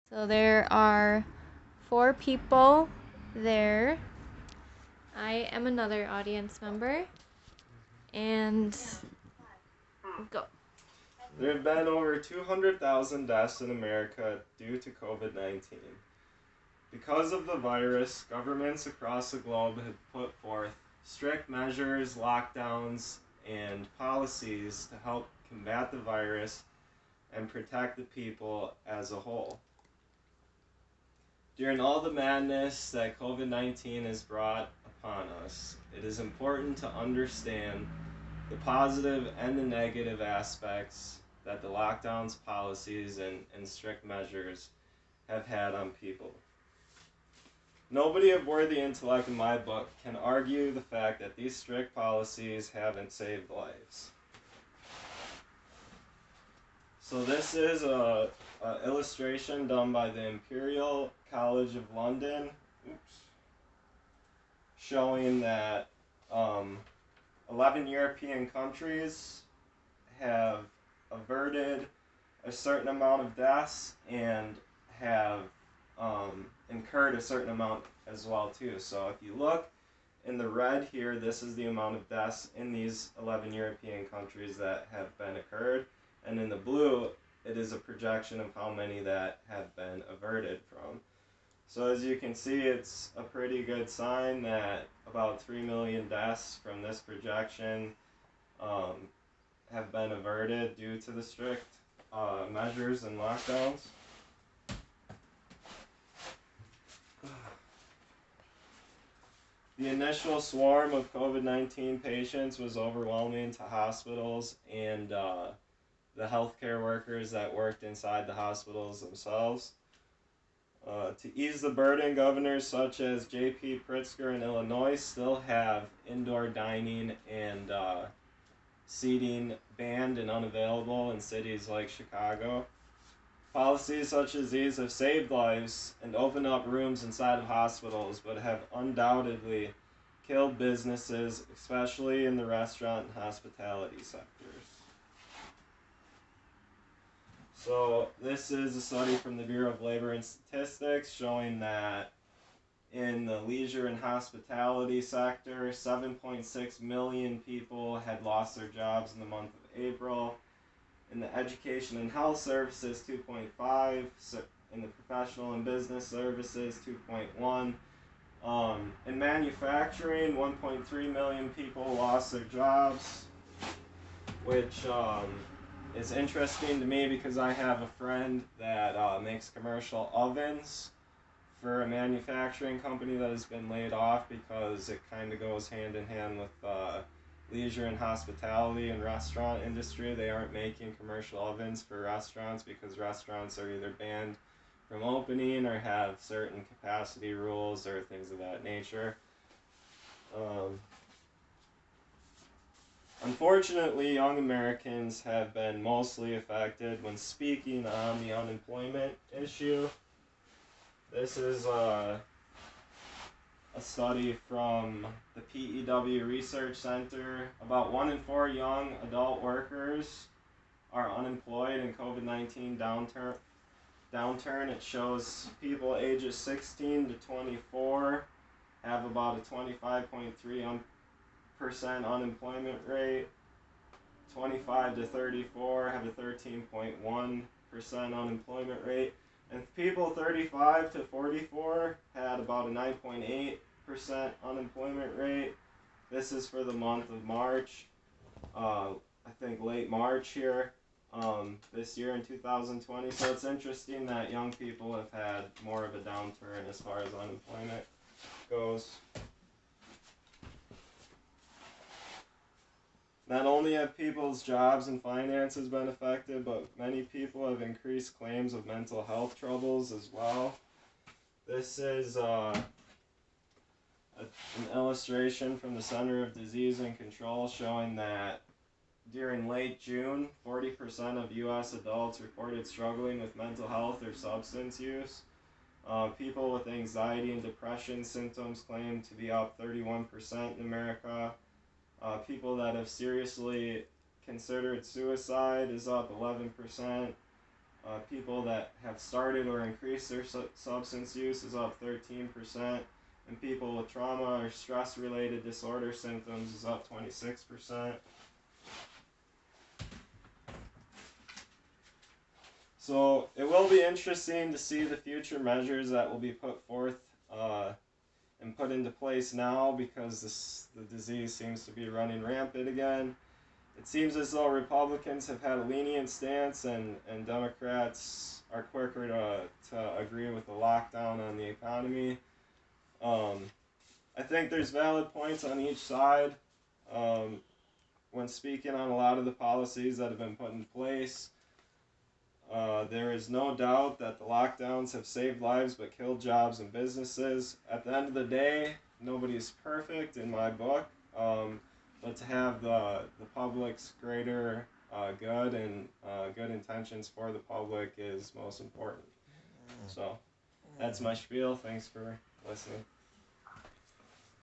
So there are 4 people there. I am another audience member. And go. There have been over 200,000 deaths in America due to COVID 19. Because of the virus, governments across the globe have put forth strict measures, lockdowns, and policies to help combat the virus and protect the people as a whole. During all the madness that COVID 19 has brought upon us, it is important to understand the positive and the negative aspects that the lockdowns, policies, and strict measures have had on people. Nobody of worthy intellect in my book can argue the fact that these strict policies haven't saved lives. So this is a illustration done by the Imperial College of London, showing that 11 European countries have averted a certain amount of deaths and have incurred a certain amount as well too. So if you look in the red here, this is the amount of deaths in these 11 European countries that have been occurred, and in the blue it is a projection of how many that have been averted from. So as you can see, it's a pretty good sign that about 3 million deaths from this projection have been averted due to the strict measures and lockdowns. The initial swarm of COVID 19 patients was overwhelming to hospitals and the healthcare workers that worked inside the hospitals themselves. To ease the burden, governors such as J.P. Pritzker in Illinois still have indoor dining and seating banned and unavailable in cities like Chicago. Policies such as these have saved lives and opened up rooms inside of hospitals, but have undoubtedly killed businesses, especially in the restaurant and hospitality sectors. So this is a study from the Bureau of Labor and Statistics showing that in the leisure and hospitality sector, 7.6 million people had lost their jobs in the month of April. In the education and health services, 2.5. In the professional and business services, 2.1. In manufacturing, 1.3 million people lost their jobs, which is interesting to me because I have a friend that makes commercial ovens for a manufacturing company that has been laid off because it kind of goes hand in hand with leisure and hospitality and restaurant industry. They aren't making commercial ovens for restaurants because restaurants are either banned from opening or have certain capacity rules or things of that nature. Unfortunately, young Americans have been mostly affected when speaking on the unemployment issue. This is a study from the PEW Research Center. About 1 in 4 young adult workers are unemployed in COVID-19 downturn. It shows people ages 16 to 24 have about a 25.3% unemployment rate. 25 to 34 have a 13.1% unemployment rate. And people 35 to 44 had about a 9.8% unemployment rate. This is for the month of March, I think late March here, this year in 2020. So it's interesting that young people have had more of a downturn as far as unemployment goes. Not only have people's jobs and finances been affected, but many people have increased claims of mental health troubles as well. This is an illustration from the Center of Disease and Control showing that during late June, 40% of U.S. adults reported struggling with mental health or substance use. People with anxiety and depression symptoms claim to be up 31% in America. People that have seriously considered suicide is up 11%. People that have started or increased their substance use is up 13%, and people with trauma or stress-related disorder symptoms is up 26%. So it will be interesting to see the future measures that will be put forth and put into place now, because the disease seems to be running rampant again. It seems as though Republicans have had a lenient stance, and Democrats are quicker to agree with the lockdown on the economy. I think there's valid points on each side when speaking on a lot of the policies that have been put in place. There is no doubt that the lockdowns have saved lives but killed jobs and businesses. At the end of the day, nobody's perfect in my book, but to have the public's greater good and good intentions for the public is most important. So that's my spiel. Thanks for listening.